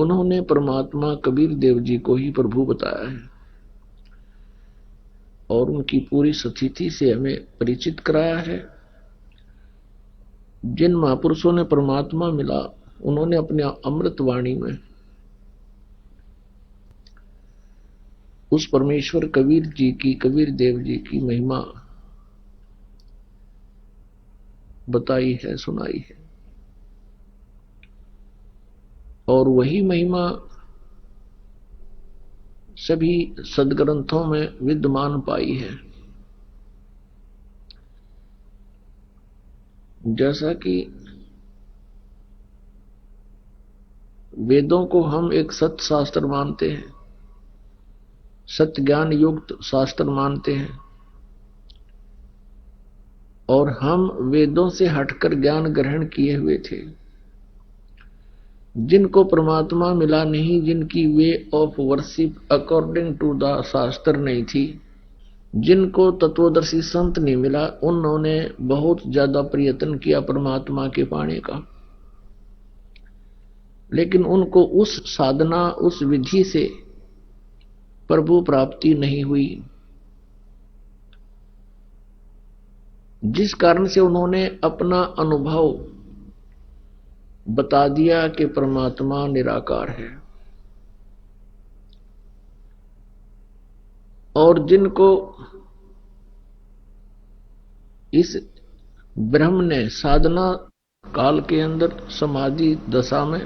उन्होंने परमात्मा कबीर देव जी को ही प्रभु बताया है और उनकी पूरी स्थिति से हमें परिचित कराया है। जिन महापुरुषों ने परमात्मा मिला उन्होंने अपने अमृत वाणी में उस परमेश्वर कबीर देव जी की महिमा बताई है, सुनाई है, और वही महिमा सभी सदग्रंथों में विद्यमान पाई है। जैसा कि वेदों को हम एक सत्य शास्त्र मानते हैं, सत्य ज्ञान युक्त शास्त्र मानते हैं, और हम वेदों से हटकर ज्ञान ग्रहण किए हुए थे। जिनको परमात्मा मिला नहीं, जिनकी way of worship according to the shastra नहीं थी, जिनको तत्वदर्शी संत नहीं मिला, उन्होंने बहुत ज्यादा प्रयत्न किया परमात्मा के पाने का, लेकिन उनको उस साधना, उस विधि से प्रभु प्राप्ति नहीं हुई, जिस कारण से उन्होंने अपना अनुभव बता दिया कि परमात्मा निराकार है। और जिनको इस ब्रह्म ने साधना काल के अंदर समाधि दशा में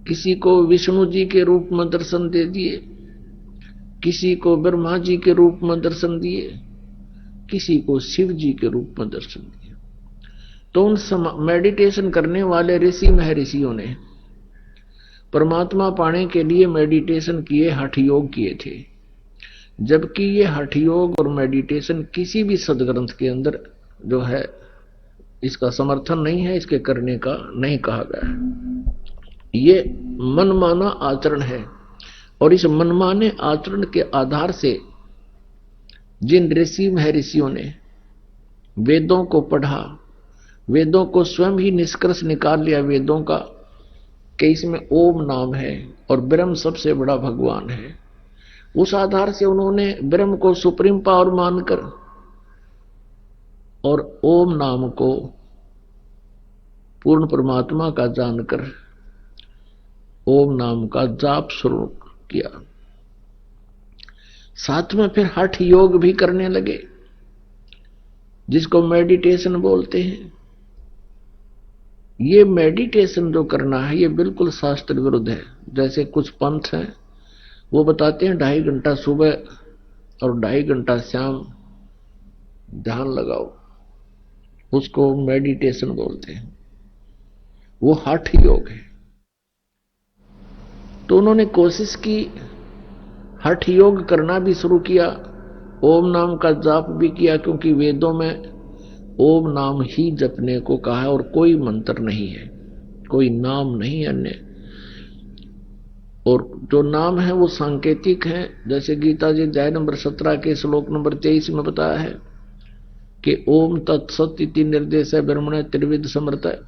किसी को विष्णु जी के रूप में दर्शन दे दिए, किसी को ब्रह्मा जी के रूप में दर्शन दिए, किसी को शिव जी के रूप में दर्शन दिए, तो उन मेडिटेशन करने वाले ऋषि महर्षियों ने परमात्मा पाने के लिए मेडिटेशन किए, हठ योग किए थे। जबकि ये हठ योग और मेडिटेशन किसी भी सदग्रंथ के अंदर जो है इसका समर्थन नहीं है, इसके करने का नहीं कहा गया है। ये मनमाना आचरण है, और इस मनमाने आचरण के आधार से जिन ऋषि महर्षियों ने वेदों को पढ़ा, वेदों को स्वयं ही निष्कर्ष निकाल लिया वेदों का कि इसमें ओम नाम है और ब्रह्म सबसे बड़ा भगवान है, उस आधार से उन्होंने ब्रह्म को सुप्रीम पावर मानकर और ओम नाम को पूर्ण परमात्मा का जानकर ओम नाम का जाप शुरू किया। साथ में फिर हठ योग भी करने लगे, जिसको मेडिटेशन बोलते हैं। ये मेडिटेशन जो करना है ये बिल्कुल शास्त्र विरुद्ध है। जैसे कुछ पंथ हैं वो बताते हैं 2.5 घंटा सुबह और 2.5 घंटा शाम ध्यान लगाओ, उसको मेडिटेशन बोलते हैं, वो हठ योग है। तो उन्होंने कोशिश की, हठ योग करना भी शुरू किया, ओम नाम का जाप भी किया, क्योंकि वेदों में ओम नाम ही जपने को कहा है और कोई मंत्र नहीं है, कोई नाम नहीं अन्य। और जो नाम है वो सांकेतिक है। जैसे गीता जी अध्याय नंबर 17 के श्लोक नंबर 23 में बताया है कि ओम तत्सत इति निर्देश ब्रह्मण त्रिविध समर्थ है,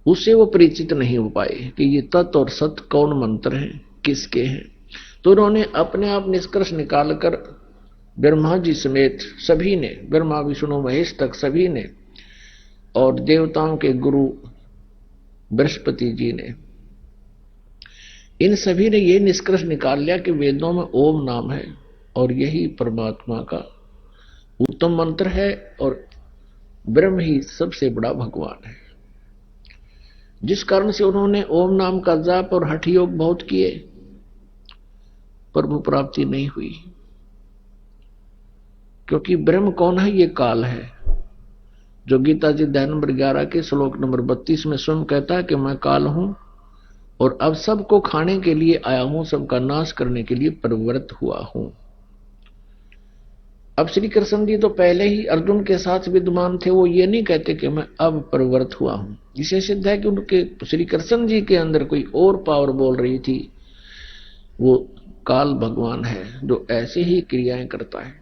उससे वो परिचित नहीं हो पाए कि ये तत् और सत कौन मंत्र हैं, किसके हैं। तो उन्होंने अपने आप निष्कर्ष निकालकर ब्रह्मा जी समेत सभी ने, ब्रह्मा विष्णु महेश तक सभी ने, और देवताओं के गुरु बृहस्पति जी ने, इन सभी ने यह निष्कर्ष निकाल लिया कि वेदों में ओम नाम है और यही परमात्मा का उत्तम मंत्र है और ब्रह्म ही सबसे बड़ा भगवान है। जिस कारण से उन्होंने ओम नाम का जाप और हठ योग बहुत किए, प्रभु प्राप्ति नहीं हुई। क्योंकि ब्रह्म कौन है? ये काल है, जो गीता जी अध्याय नंबर 11 के श्लोक नंबर 32 में स्वयं कहता है कि मैं काल हूं और अब सबको खाने के लिए आया हूं, सबका नाश करने के लिए प्रवृत्त हुआ हूं। अब श्री कृष्ण जी तो पहले ही अर्जुन के साथ विद्यमान थे, वो ये नहीं कहते कि मैं अब प्रवृत्त हुआ हूं। इसे सिद्ध है कि उनके श्री कृष्ण जी के अंदर कोई और पावर बोल रही थी, वो काल भगवान है जो ऐसे ही क्रियाएं करता है।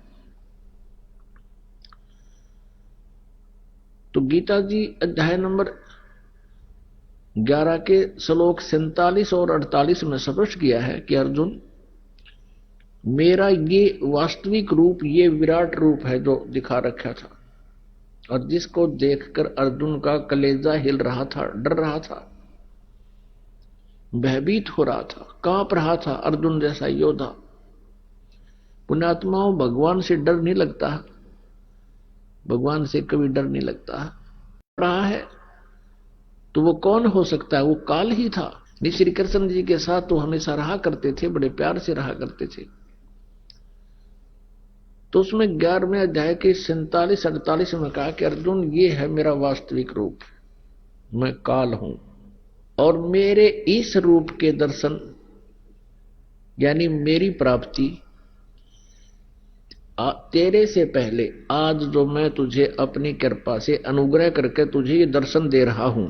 तो गीता जी अध्याय नंबर 11 के श्लोक 47 और 48 में स्पष्ट किया है कि अर्जुन, मेरा ये वास्तविक रूप, ये विराट रूप है जो दिखा रखा था, और जिसको देखकर अर्जुन का कलेजा हिल रहा था, डर रहा था, भयभीत हो रहा था, कांप रहा था। अर्जुन जैसा योद्धा। पुण्यात्माओं, भगवान से डर नहीं लगता, भगवान से कभी डर नहीं लगता। रहा है तो वो कौन हो सकता है? वो काल ही था। श्री कृष्ण जी के साथ तो हमेशा रहा करते थे, बड़े प्यार से रहा करते थे। तो उसमें 11वें अध्याय के 47-48 में कहा कि अर्जुन, ये है मेरा वास्तविक रूप, मैं काल हूं, और मेरे इस रूप के दर्शन यानी मेरी प्राप्ति तेरे से पहले आज जो मैं तुझे अपनी कृपा से अनुग्रह करके तुझे ये दर्शन दे रहा हूं,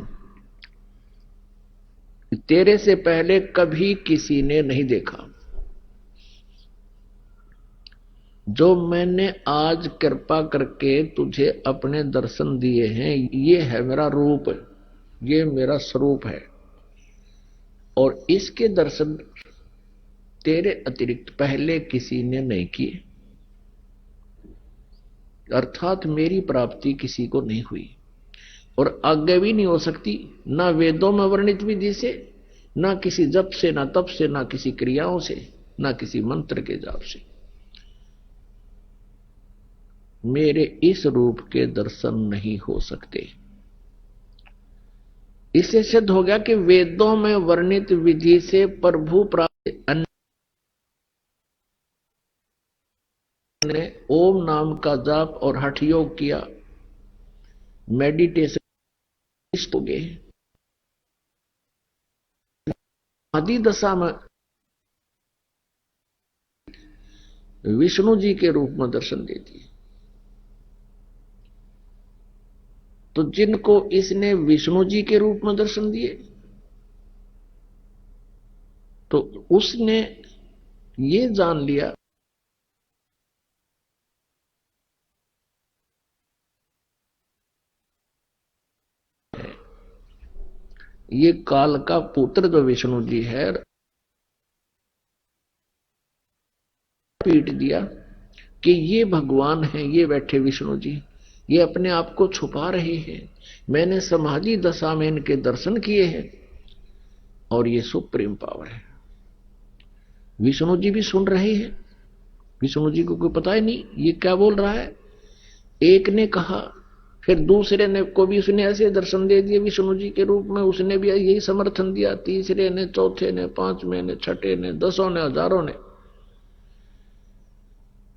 तेरे से पहले कभी किसी ने नहीं देखा। जो मैंने आज कृपा करके तुझे अपने दर्शन दिए हैं, ये है मेरा रूप, ये मेरा स्वरूप है, और इसके दर्शन तेरे अतिरिक्त पहले किसी ने नहीं किए। अर्थात मेरी प्राप्ति किसी को नहीं हुई और आगे भी नहीं हो सकती, ना वेदों में वर्णित विधि से, ना किसी जप से, ना तप से, ना किसी क्रियाओं से, ना किसी मंत्र के जाप से। मेरे इस रूप के दर्शन नहीं हो सकते। इससे सिद्ध हो गया कि वेदों में वर्णित विधि से प्रभु प्राप्त ने ओम नाम का जाप और हठ योग किया, मेडिटेशन हो गए, आदि दशा में विष्णु जी के रूप में दर्शन दे दिए। तो जिनको इसने विष्णु जी के रूप में दर्शन दिए, तो उसने ये जान लिया ये काल का पुत्र जो विष्णु जी है, पीट दिया कि ये भगवान है, ये बैठे विष्णु जी, ये अपने आप को छुपा रहे हैं। मैंने समाधि दशा में इनके दर्शन किए हैं और ये सुप्रीम पावर है। विष्णु जी भी सुन रहे हैं, विष्णु जी को कोई पता ही नहीं ये क्या बोल रहा है। एक ने कहा, फिर दूसरे ने को भी उसने ऐसे दर्शन दे दिए विष्णु जी के रूप में, उसने भी यही समर्थन दिया। तीसरे ने, चौथे ने, पांचवें ने, छठे ने, दसों ने, हजारों ने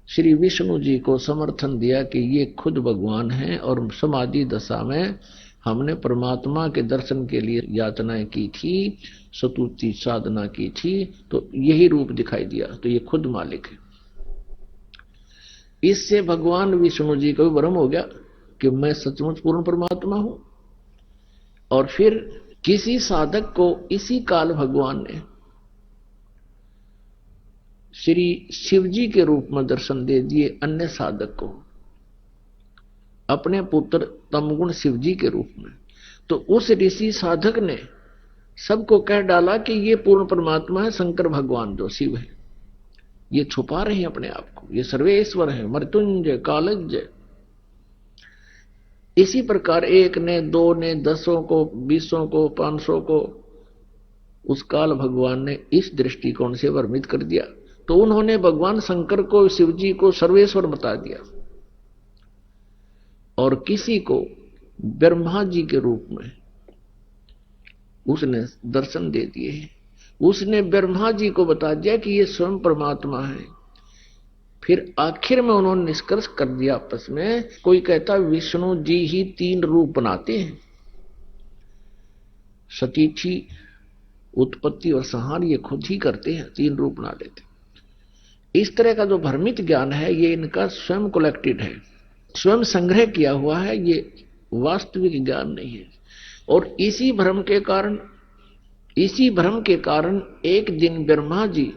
श्री विष्णु जी को समर्थन दिया कि ये खुद भगवान हैं, और समाधि दशा में हमने परमात्मा के दर्शन के लिए यातनाएं की थी, स्तुति साधना की थी, तो यही रूप दिखाई दिया, तो ये खुद मालिक है। इससे भगवान विष्णु जी को भ्रम हो गया कि मैं सचमुच पूर्ण परमात्मा हूं। और फिर किसी साधक को इसी काल भगवान ने श्री शिवजी के रूप में दर्शन दे दिए, अन्य साधक को अपने पुत्र तमगुण शिवजी के रूप में। तो उस ऋषि साधक ने सबको कह डाला कि ये पूर्ण परमात्मा है, शंकर भगवान जो शिव है, ये छुपा रहे हैं अपने आप को, ये सर्वेश्वर है, मृत्युंजय, कालज्जय। इसी प्रकार एक ने, दो ने, दसों को, 20 को, 500 को उस काल भगवान ने इस दृष्टिकोण से वर्णित कर दिया। तो उन्होंने भगवान शंकर को, शिवजी को सर्वेश्वर बता दिया, और किसी को ब्रह्मा जी के रूप में उसने दर्शन दे दिए। उसने ब्रह्मा जी को बता दिया कि ये स्वयं परमात्मा है। फिर आखिर में उन्होंने निष्कर्ष कर दिया आपस में, कोई कहता विष्णु जी ही 3 रूप बनाते हैं, सतीथि, उत्पत्ति और संहार ये खुद ही करते हैं, 3 रूप बना लेते। इस तरह का जो भ्रमित ज्ञान है ये इनका स्वयं कलेक्टेड है, स्वयं संग्रह किया हुआ है, ये वास्तविक ज्ञान नहीं है। और इसी भ्रम के कारण एक दिन ब्रह्मा जी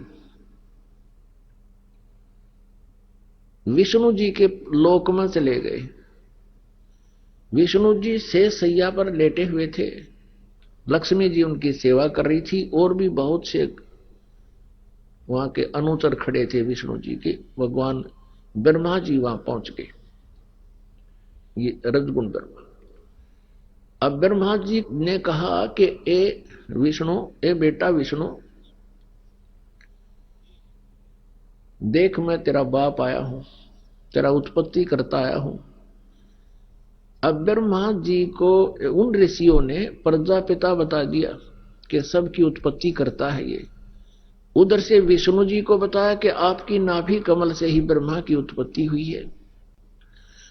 विष्णु जी के लोक में चले गए, विष्णु जी शेष सैया पर लेटे हुए थे, लक्ष्मी जी उनकी सेवा कर रही थी, और भी बहुत से वहां के अनुचर खड़े थे विष्णु जी के। भगवान ब्रह्मा जी वहां पहुंच गए, ये रजगुण ब्रह्मा। अब ब्रह्मा जी ने कहा कि ए विष्णु, ए बेटा विष्णु, देख मैं तेरा बाप आया हूं, तेरा उत्पत्ति करता आया हूं। अब ब्रह्मा जी को उन ऋषियों ने प्रजापिता बता दिया कि सबकी उत्पत्ति करता है ये। उधर से विष्णु जी को बताया कि आपकी नाभि कमल से ही ब्रह्मा की उत्पत्ति हुई है।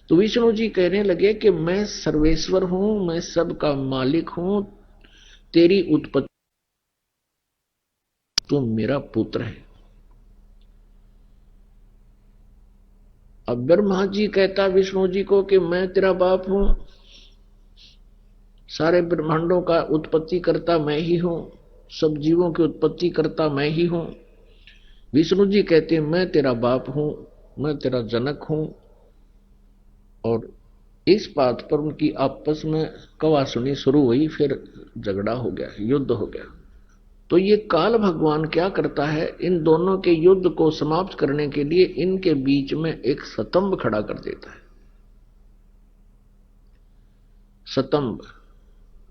तो विष्णु जी कहने लगे कि मैं सर्वेश्वर हूं, मैं सबका मालिक हूं, तेरी उत्पत्ति, तुम मेरा पुत्र है। अब ब्रह्मा जी कहता विष्णु जी को कि मैं तेरा बाप हूं, सारे ब्रह्मांडों का उत्पत्ति करता मैं ही हूं, सब जीवों की उत्पत्ति करता मैं ही हूं। विष्णु जी कहते हैं मैं तेरा बाप हूं, मैं तेरा जनक हूं। और इस बात पर उनकी आपस में कवासुनी शुरू हुई, फिर झगड़ा हो गया, युद्ध हो गया। तो ये काल भगवान क्या करता है, इन दोनों के युद्ध को समाप्त करने के लिए इनके बीच में एक स्तंभ खड़ा कर देता है। स्तंभ,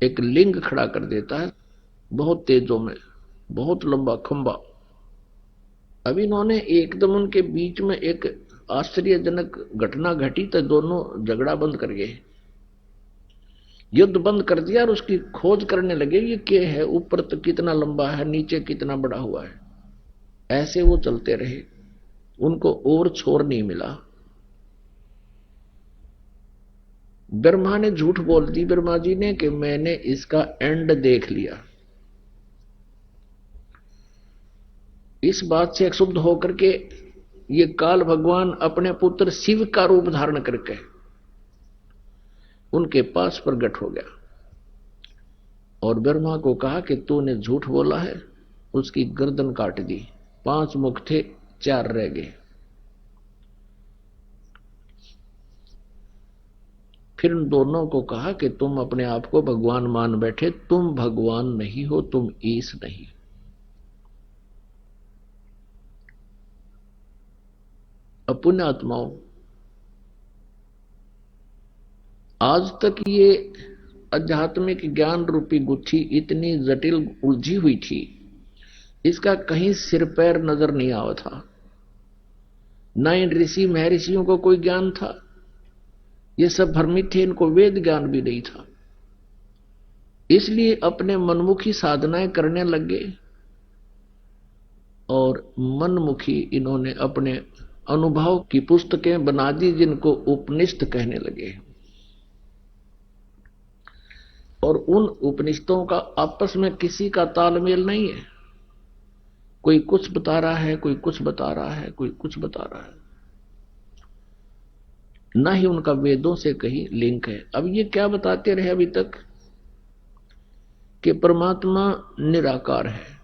एक लिंग खड़ा कर देता है, बहुत तेजों में, बहुत लंबा खंबा। अब इन्होंने एकदम उनके बीच में एक आश्चर्यजनक घटना घटी, तो दोनों झगड़ा बंद कर गए, युद्ध बंद कर दिया, और उसकी खोज करने लगे ये क्या है, ऊपर तो कितना लंबा है, नीचे कितना बड़ा हुआ है। ऐसे वो चलते रहे, उनको और छोर नहीं मिला। ब्रह्मा ने झूठ बोल दी, ब्रह्मा जी ने, कि मैंने इसका एंड देख लिया। इस बात से क्षुब्ध होकर के ये काल भगवान अपने पुत्र शिव का रूप धारण करके उनके पास प्रकट हो गया और ब्रह्मा को कहा कि तूने झूठ बोला है। उसकी गर्दन काट दी, 5 मुख थे, 4 रह गए। फिर उन दोनों को कहा कि तुम अपने आप को भगवान मान बैठे, तुम भगवान नहीं हो, तुम ईश नहीं। पुण्य आत्माओं, आज तक ये आध्यात्मिक ज्ञान रूपी गुत्थी इतनी जटिल उलझी हुई थी, इसका कहीं सिर पैर नजर नहीं आवा था। न इन ऋषि महर्षियों को कोई ज्ञान था, ये सब भ्रमित थे, इनको वेद ज्ञान भी नहीं था। इसलिए अपने मनमुखी साधनाएं करने लगे और मनमुखी इन्होंने अपने अनुभव की पुस्तकें बना दी, जिनको उपनिषद कहने लगे। और उन उपनिषदों का आपस में किसी का तालमेल नहीं है, कोई कुछ बता रहा है, कोई कुछ बता रहा है, कोई कुछ बता रहा है, ना ही उनका वेदों से कहीं लिंक है। अब ये क्या बताते रहे अभी तक कि परमात्मा निराकार है।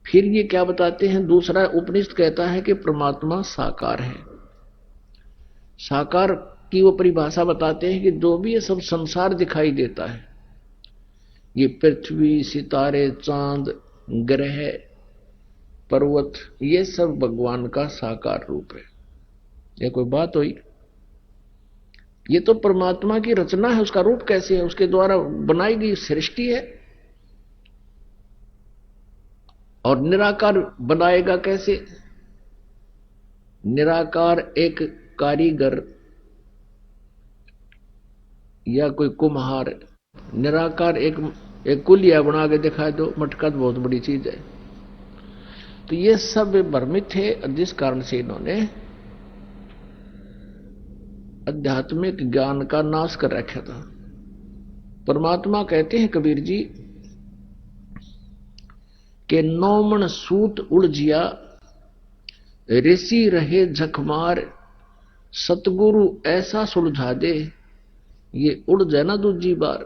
फिर ये क्या बताते हैं, दूसरा उपनिषद कहता है कि परमात्मा साकार है। साकार की वो परिभाषा बताते हैं कि जो भी ये सब संसार दिखाई देता है, ये पृथ्वी, सितारे, चांद, ग्रह, पर्वत, ये सब भगवान का साकार रूप है। ये कोई बात हुई? ये तो परमात्मा की रचना है, उसका रूप कैसे है, उसके द्वारा बनाई गई सृष्टि है। और निराकार बनाएगा कैसे? निराकार एक कारीगर या कोई कुम्हार, निराकार एक कुलिया बना के दिखाए दो, मटका तो बहुत बड़ी चीज है। तो ये सब भ्रमित है, जिस कारण से इन्होंने आध्यात्मिक ज्ञान का नाश कर रखा था। परमात्मा कहते हैं कबीर जी के 9 मन सूत उलझिया, ऋषि रहे झकमार, सतगुरु ऐसा सुलझा दे, ये उड़ जाए ना दूजी बार।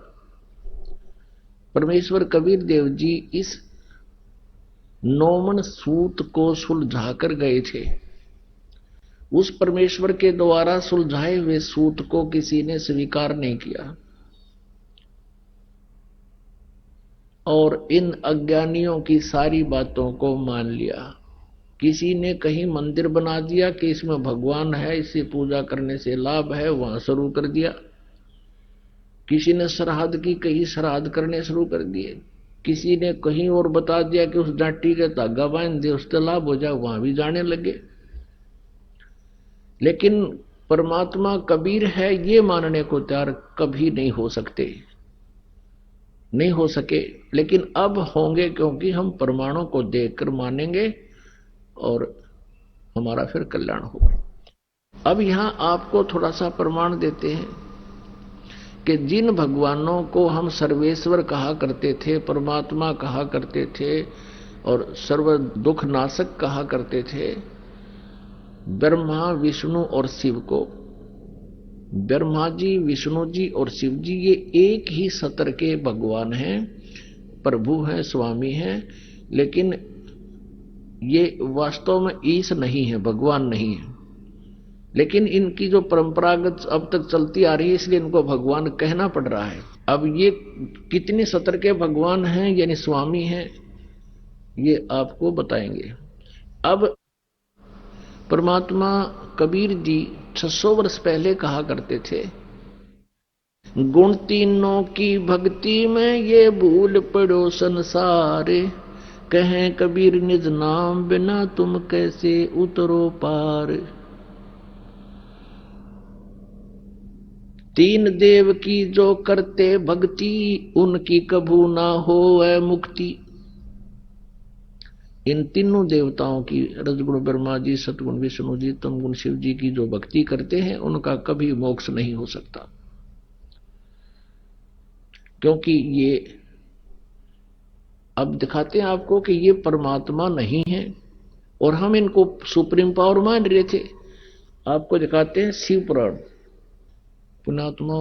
परमेश्वर कबीर देव जी इस 9 मन सूत को सुलझा कर गए थे उस परमेश्वर के द्वारा सुलझाए हुए सूत को किसी ने स्वीकार नहीं किया और इन अज्ञानियों की सारी बातों को मान लिया। किसी ने कहीं मंदिर बना दिया कि इसमें भगवान है, इसे पूजा करने से लाभ है, वहां शुरू कर दिया। किसी ने श्राद्ध की, कहीं श्राद्ध करने शुरू कर दिए। किसी ने कहीं और बता दिया कि उस डांटी के धागा बांध दे, उससे लाभ हो जाए, वहां भी जाने लगे। लेकिन परमात्मा कबीर है ये मानने को तैयार कभी नहीं हो सकते, नहीं हो सके। लेकिन अब होंगे, क्योंकि हम प्रमाणों को देखकर मानेंगे और हमारा फिर कल्याण होगा। अब यहां आपको थोड़ा सा प्रमाण देते हैं कि जिन भगवानों को हम सर्वेश्वर कहा करते थे, परमात्मा कहा करते थे और सर्व दुख नाशक कहा करते थे, ब्रह्मा विष्णु और शिव को, ब्रह्मा जी, विष्णु जी और शिव जी ये एक ही सत्र के भगवान हैं, प्रभु हैं, स्वामी हैं, लेकिन ये वास्तव में ईश नहीं है, भगवान नहीं है। लेकिन इनकी जो परंपरागत अब तक चलती आ रही है, इसलिए इनको भगवान कहना पड़ रहा है। अब ये कितने सत्र के भगवान हैं यानी स्वामी हैं, ये आपको बताएंगे। अब परमात्मा कबीर जी 600 वर्ष पहले कहा करते थे, गुण तीनों की भक्ति में ये भूल पड़ो संसारे, कहें कबीर निज नाम बिना तुम कैसे उतरो पार। तीन देव की जो करते भक्ति, उनकी कभू ना होए मुक्ति। इन तीनों देवताओं की, रजगुण ब्रह्मा जी, सतगुण विष्णु जी, तमगुण शिव जी की जो भक्ति करते हैं, उनका कभी मोक्ष नहीं हो सकता, क्योंकि ये अब दिखाते हैं आपको कि ये परमात्मा नहीं है और हम इनको सुप्रीम पावर मान रहे थे। आपको दिखाते हैं शिव पुराण। पुण्यात्मा,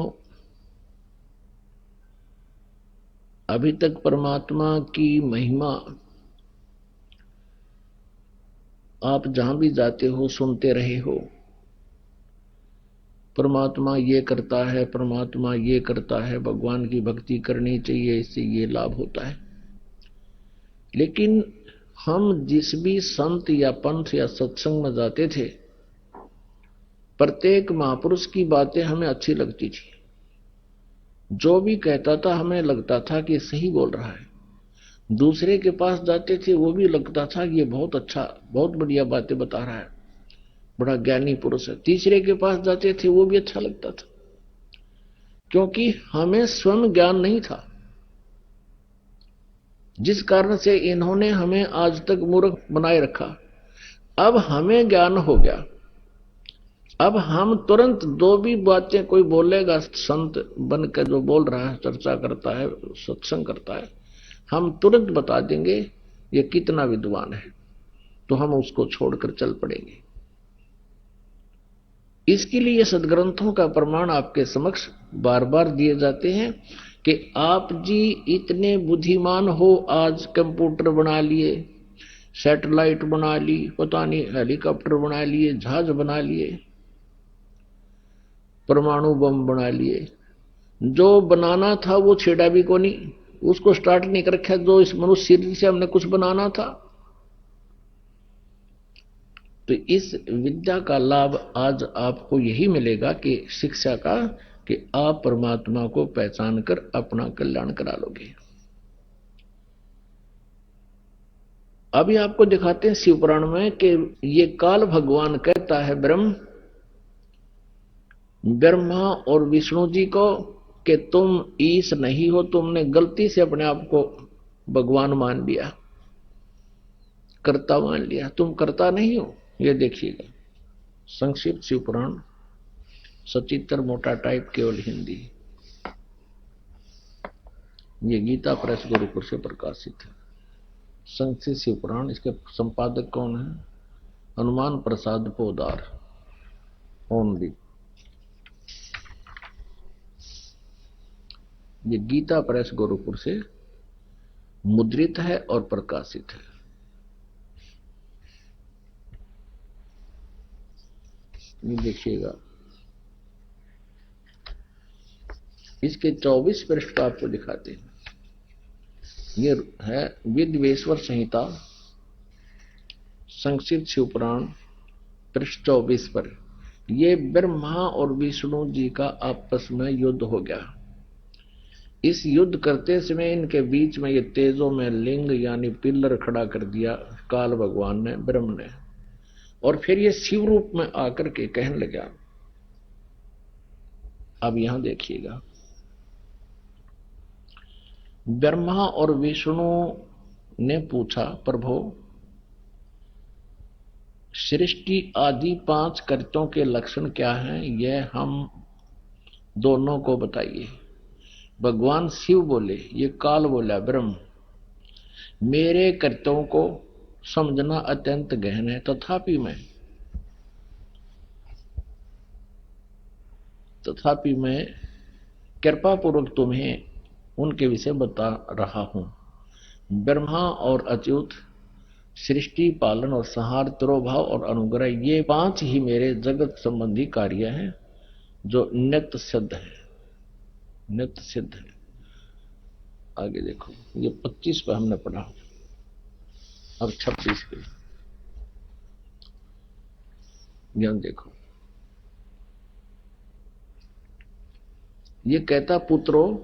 अभी तक परमात्मा की महिमा आप जहां भी जाते हो सुनते रहे हो। परमात्मा ये करता है, परमात्मा ये करता है, भगवान की भक्ति करनी चाहिए, इससे ये लाभ होता है। लेकिन हम जिस भी संत या पंथ या सत्संग में जाते थे, प्रत्येक महापुरुष की बातें हमें अच्छी लगती थी। जो भी कहता था हमें लगता था कि सही बोल रहा है। दूसरे के पास जाते थे, वो भी लगता था कि ये बहुत अच्छा, बहुत बढ़िया बातें बता रहा है, बड़ा ज्ञानी पुरुष है। तीसरे के पास जाते थे, वो भी अच्छा लगता था, क्योंकि हमें स्वयं ज्ञान नहीं था, जिस कारण से इन्होंने हमें आज तक मूर्ख बनाए रखा। अब हमें ज्ञान हो गया, अब हम तुरंत दो भी बातें कोई बोलेगा, संत बनकर जो बोल रहा है, चर्चा करता है, सत्संग करता है, हम तुरंत बता देंगे ये कितना विद्वान है, तो हम उसको छोड़कर चल पड़ेंगे। इसके लिए सदग्रंथों का प्रमाण आपके समक्ष बार बार दिए जाते हैं कि आप जी इतने बुद्धिमान हो, आज कंप्यूटर बना लिए, सैटेलाइट बना ली, पता नहीं हेलीकॉप्टर बना लिए, जहाज बना लिए, परमाणु बम बना लिए। जो बनाना था वो छेड़ा भी को नहीं, उसको स्टार्ट नहीं कर रखा। जो इस मनुष्य शरीर से हमने कुछ बनाना था, तो इस विद्या का लाभ आज आपको यही मिलेगा कि शिक्षा का, कि आप परमात्मा को पहचान कर अपना कल्याण करा लोगे। अभी आपको दिखाते हैं शिव पुराण में कि ये काल भगवान कहता है ब्रह्मा और विष्णु जी को कि तुम ईश नहीं हो, तुमने गलती से अपने आप को भगवान मान लिया, कर्ता मान लिया, तुम कर्ता नहीं हो। ये देखिएगा संक्षिप्त शिव पुराण, सचित्र मोटा टाइप, केवल हिंदी। ये गीता प्रेस गुरुकुल से प्रकाशित है। संक्षिप्त शिव पुराण, इसके संपादक कौन है? हनुमान प्रसाद पोदार ओनली। ये गीता प्रेस गोरखपुर से मुद्रित है और प्रकाशित है। ये देखिएगा, इसके 24 पृष्ठ आपको दिखाते हैं। ये है विद्वेश्वर संहिता संक्षिप्त शिवपुराण पृष्ठ 24 पर। ये ब्रह्मा और विष्णु जी का आपस में युद्ध हो गया। इस युद्ध करते समय इनके बीच में ये तेजों में लिंग यानी पिल्लर खड़ा कर दिया काल भगवान ने, ब्रह्म ने, और फिर ये शिव रूप में आकर के कहने लगा। अब यहां देखिएगा, ब्रह्मा और विष्णु ने पूछा, प्रभु सृष्टि आदि 5 कर्तों के लक्षण क्या हैं, यह हम दोनों को बताइए। भगवान शिव बोले, ये काल बोला ब्रह्म, मेरे कर्तों को समझना अत्यंत गहन है, तथापि मैं कृपा पूर्वक तुम्हें उनके विषय बता रहा हूं। ब्रह्मा और अच्युत, सृष्टि, पालन और संहार, तिरोभाव और अनुग्रह, ये 5 ही मेरे जगत संबंधी कार्य हैं जो नित्य सिद्ध है, नित्य सिद्ध है। आगे देखो, ये 25 पे हमने पढ़ा, अब 26 पे ज्ञान देखो। ये कहता पुत्रों,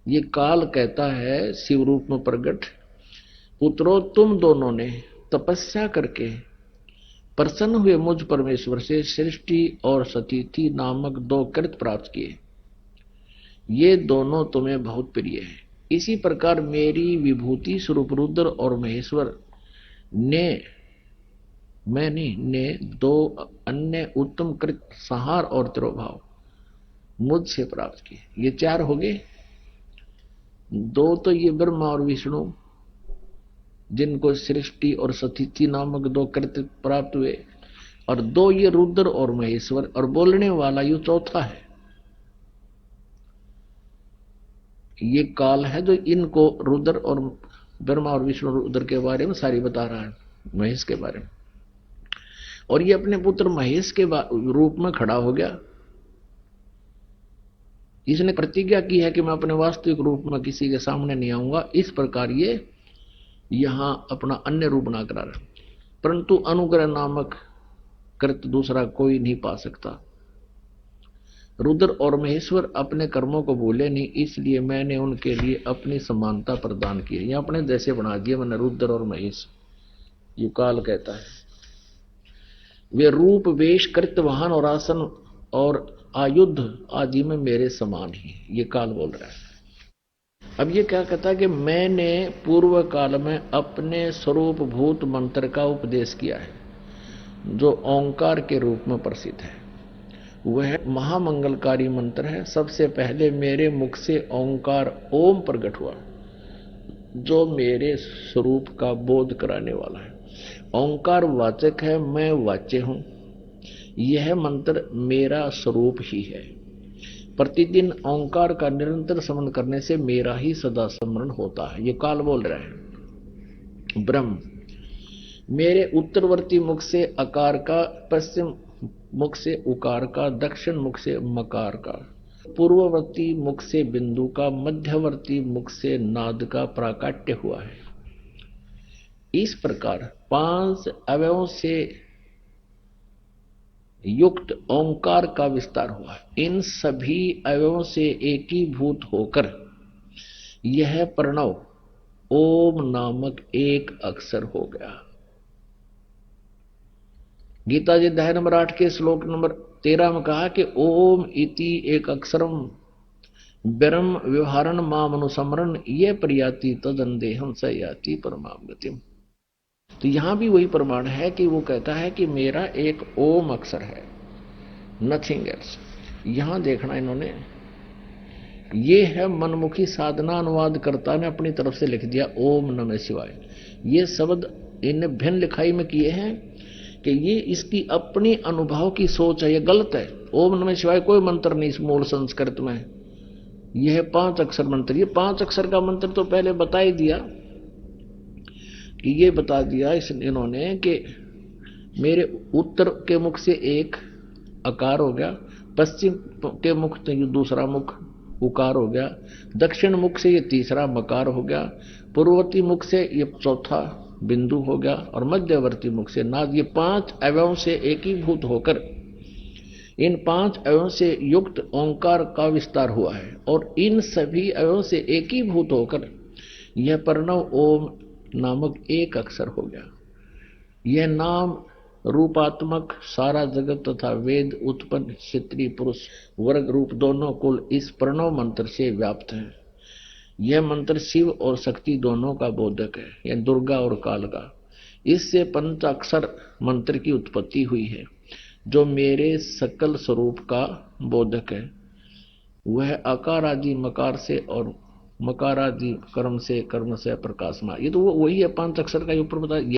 ये काल कहता है शिव रूप में प्रकट, पुत्रों तुम दोनों ने तपस्या करके प्रसन्न हुए मुझ परमेश्वर से सृष्टि और सतीथि नामक 2 कृत प्राप्त किए। ये दोनों तुम्हें बहुत प्रिय है। इसी प्रकार मेरी विभूति स्वरूप रुद्र और महेश्वर मैंने 2 अन्य उत्तम कृत संहार और तिरोभाव मुझसे प्राप्त किए। ये 4 हो गए। 2 तो ये ब्रह्मा और विष्णु जिनको सृष्टि और सतीथि नामक 2 कृत्य प्राप्त हुए, और 2 ये रुद्र और महेश्वर, और बोलने वाला ये चौथा है। ये काल है जो इनको रुद्र और ब्रह्मा और विष्णु रुद्र के बारे में सारी बता रहा है, महेश के बारे में, और ये अपने पुत्र महेश के रूप में खड़ा हो गया। इसने प्रतिज्ञा की है कि मैं अपने वास्तविक रूप में किसी के सामने नहीं आऊंगा। इस प्रकार ये यहां अपना अन्य रूप बना कर रहा, परंतु अनुग्रह नामक कृत दूसरा कोई नहीं पा सकता। रुद्र और महेश्वर अपने कर्मों को भूले नहीं, इसलिए मैंने उनके लिए अपनी समानता प्रदान की है। अपने जैसे बना दिया मैंने रुद्र और महेश। ये काल कहता है, वे रूप, वेश, कृत्य, वाहन और आसन और आयुध आदि में मेरे समान ही। ये काल बोल रहा है। अब ये क्या कहता है कि मैंने पूर्व काल में अपने स्वरूप भूत मंत्र का उपदेश किया है, जो ओंकार के रूप में प्रसिद्ध है। वह महामंगलकारी मंत्र है। सबसे पहले मेरे मुख से ओंकार ओम प्रकट हुआ, जो मेरे स्वरूप का बोध कराने वाला है। ओंकार वाचक है, मैं वाच्य हूं। यह मंत्र मेरा स्वरूप ही है। प्रतिदिन ओंकार का निरंतर स्मरण करने से मेरा ही सदा स्मरण होता है। ये काल बोल रहा है। ब्रह्म, मेरे उत्तरवर्ती मुख से अकार का, पश्चिम मुख से उकार का, दक्षिण मुख से मकार का, पूर्ववर्ती मुख से बिंदु का, मध्यवर्ती मुख से नाद का प्राकाट्य हुआ है। इस प्रकार 5 अवयवों से युक्त ओंकार का विस्तार हुआ। इन सभी अवयवों से एकीभूत होकर यह प्रणव ओम नामक एक अक्षर हो गया। गीता जी अध्याय नंबर 8 के श्लोक नंबर 13 में कहा कि ओम इति एक अक्षरम ब्रह्म व्यवहारण माम अनुसमरण ये प्रयाति तदंदेहम स याति परमाम गतिम। तो यहां भी वही प्रमाण है कि वो कहता है कि मेरा एक ओम अक्षर है, नथिंग एल्स। यहां देखना, इन्होंने ये है मनमुखी साधना अनुवादकर्ता ने अपनी तरफ से लिख दिया ओम नमः शिवाय। ये शब्द इन्हें भिन्न लिखाई में किए हैं कि ये इसकी अपनी अनुभव की सोच है। ये गलत है। ओम नमः शिवाय कोई मंत्र नहीं इस मूल संस्कृत में। यह 5 अक्षर मंत्र। ये 5 अक्षर का मंत्र तो पहले बता ही दिया कि ये बता दिया इन्होंने कि मेरे उत्तर के मुख से एक अकार हो गया, पश्चिम के मुख से ये दूसरा मुख उकार हो गया, दक्षिण मुख से ये तीसरा मकार हो गया, पूर्ववर्ती मुख से ये चौथा बिंदु हो गया, और मध्यवर्ती मुख से नाद। ये 5 अवयवों से एकीभूत होकर इन 5 अवयवों से युक्त ओंकार का विस्तार हुआ है, और इन सभी अवयवों से एकीभूत होकर यह प्रणव ओम नामक एक अक्षर हो गया। यह नाम रूपात्मक सारा जगत तथा वेद उत्पन्न क्षत्रिय पुरुष वर्ग रूप दोनों कुल इस प्रणव मंत्र से व्याप्त है। यह मंत्र शिव और शक्ति दोनों का बोधक है, यह दुर्गा और काल का। इससे पंचाक्षर मंत्र की उत्पत्ति हुई है, जो मेरे सकल स्वरूप का बोधक है। वह आकार आदि मकार से और मकार आदि कर्म से प्रकाशमान। ये तो वही है पांच अक्षर का ऊपर बताया।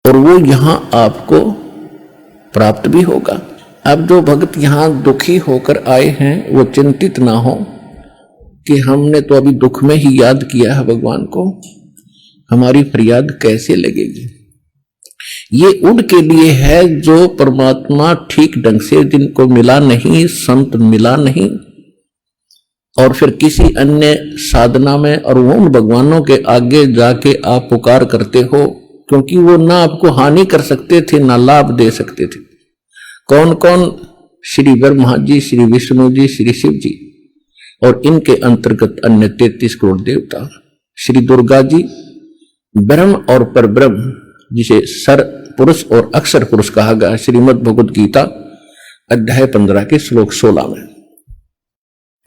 और वो यहां आपको प्राप्त भी होगा। अब जो भक्त यहां दुखी होकर आए हैं वो चिंतित ना हो कि हमने तो अभी दुख में ही याद किया है भगवान को, हमारी फरियाद कैसे लगेगी। ये उनके लिए है जो परमात्मा ठीक ढंग से जिनको मिला नहीं, संत मिला नहीं, और फिर किसी अन्य साधना में और वो उन भगवानों के आगे जाके आप पुकार करते हो, क्योंकि वो ना आपको हानि कर सकते थे ना लाभ दे सकते थे। कौन कौन? श्री ब्रह्मा जी, श्री विष्णु जी, श्री शिव जी, और इनके अंतर्गत अन्य 33 करोड़ देवता। श्री दुर्गा जी ब्रह्म और परब्रह्म, जिसे सर पुरुष और अक्षर पुरुष कहा गया, श्रीमद् भगवद गीता अध्याय 15 के श्लोक 16 में।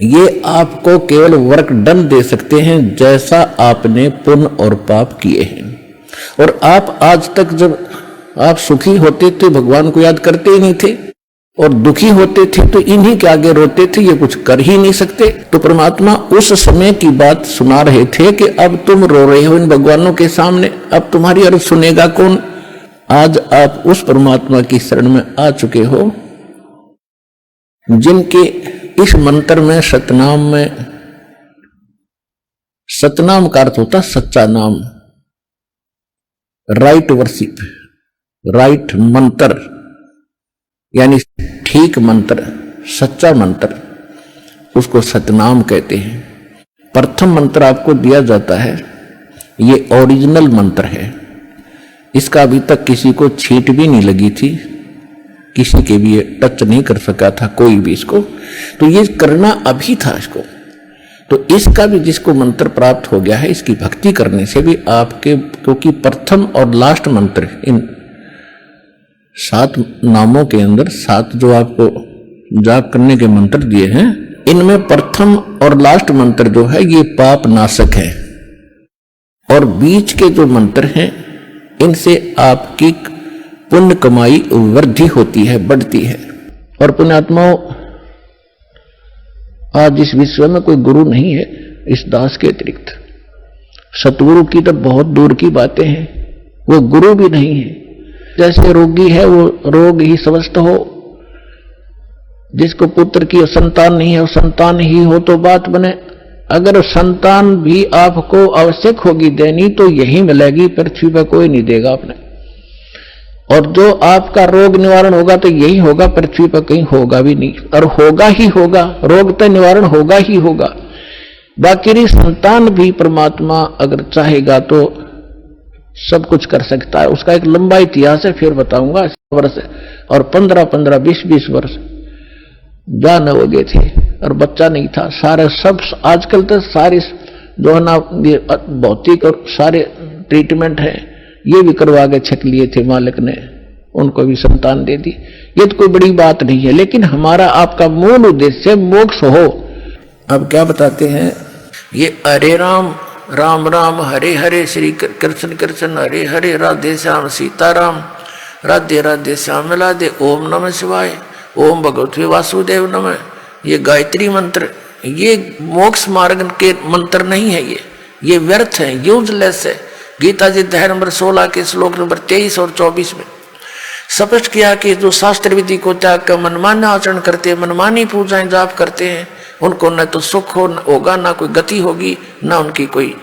ये आपको केवल वर्क डन दे सकते हैं जैसा आपने पुण्य और पाप किए हैं। और आप आज तक जब आप सुखी होते थे भगवान को याद करते ही नहीं थे, और दुखी होते थे तो इन्हीं के आगे रोते थे, ये कुछ कर ही नहीं सकते। तो परमात्मा उस समय की बात सुना रहे थे कि अब तुम रो रहे हो इन भगवानों के सामने, अब तुम्हारी अर्ज सुनेगा कौन। आज आप उस परमात्मा की शरण में आ चुके हो जिनके इस मंत्र में, सतनाम में, सतनाम का अर्थ होता सच्चा नाम, राइट वर्शिप, राइट मंत्र, यानी ठीक मंत्र, सच्चा मंत्र, उसको सतनाम कहते हैं। प्रथम मंत्र आपको दिया जाता है, ये ओरिजिनल मंत्र है, इसका अभी तक किसी को छींट भी नहीं लगी थी, किसी के भी टच नहीं कर सका था कोई भी इसको, तो ये करना अभी था इसको। तो इसका भी जिसको मंत्र प्राप्त हो गया है, इसकी भक्ति करने से भी आपके, क्योंकि प्रथम और लास्ट मंत्र, इन 7 नामों के अंदर 7 जो आपको जाप करने के मंत्र दिए हैं, इनमें प्रथम और लास्ट मंत्र जो है ये पाप नाशक है, और बीच के जो मंत्र हैं इनसे आपकी पुण्य कमाई वृद्धि होती है, बढ़ती है। और पुण्यात्माओं, आज इस विश्व में कोई गुरु नहीं है इस दास के अतिरिक्त। सतगुरु की तो बहुत दूर की बातें हैं, वो गुरु भी नहीं है। जैसे रोगी है वो रोग ही स्वस्थ हो, जिसको पुत्र की संतान नहीं है वो संतान ही हो तो बात बने। अगर संतान भी आपको आवश्यक होगी देनी तो यही मिलेगी, पृथ्वी पर कोई नहीं देगा आपने। और जो आपका रोग निवारण होगा तो यही होगा, पृथ्वी पर कहीं होगा भी नहीं, और होगा ही होगा, रोग तो निवारण होगा ही होगा। बाकी संतान भी परमात्मा अगर चाहेगा तो सब कुछ कर सकता है। उसका एक लंबा इतिहास है, फिर बताऊंगा। वर्ष और 15-15, 20-20 वर्ष जान हो गए थे और बच्चा नहीं था। सारे सब आजकल तो सारे जो है ना भौतिक और सारे ट्रीटमेंट है, ये भी करवा के छक लिए थे मालिक ने, उनको भी संतान दे दी। ये तो कोई बड़ी बात नहीं है, लेकिन हमारा आपका मूल उद्देश्य मोक्ष हो। अब क्या बताते हैं, ये हरे राम राम राम हरे हरे, श्री कृष्ण कृष्ण हरे हरे, राधे श्याम सीताराम, राधे राधे श्याम राधे, ओम नमः शिवाय, ओम भगवते वासुदेव नमः। ये गायत्री मंत्र, ये मोक्ष मार्ग के मंत्र नहीं है, ये व्यर्थ है, यूजलेस है। गीता जी अध्याय नंबर 16 के श्लोक नंबर 23 और 24 में स्पष्ट किया कि जो शास्त्र विधि को त्याग कर मनमान्य आचरण करते हैं, मनमानी पूजाएं जाप करते हैं, उनको न तो सुख होगा, ना कोई गति होगी, ना उनकी कोई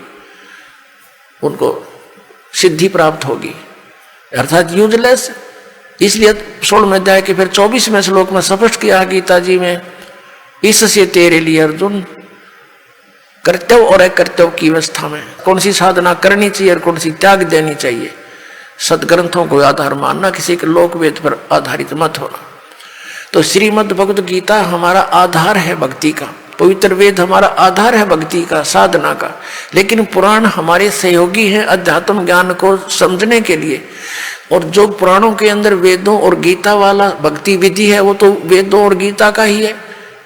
उनको सिद्धि प्राप्त होगी, अर्थात यूजलेस। इसलिए 16वें अध्याय के फिर 24वें श्लोक में स्पष्ट किया गीता जी में, इससे तेरे लिए अर्जुन कर्तव्य और अकर्तव्य की अवस्था में कौन सी साधना करनी चाहिए और कौन सी त्याग देनी चाहिए। सदग्रंथों को आधार मानना, किसी के लोक वेद पर आधारित मत होना। तो श्रीमद् भगवद गीता हमारा आधार है भक्ति का, पवित्र वेद हमारा आधार है भक्ति का, साधना का। लेकिन पुराण हमारे सहयोगी हैं अध्यात्म ज्ञान को समझने के लिए। और जो पुराणों के अंदर वेदों और गीता वाला भक्ति विधि है वो तो वेदों और गीता का ही है,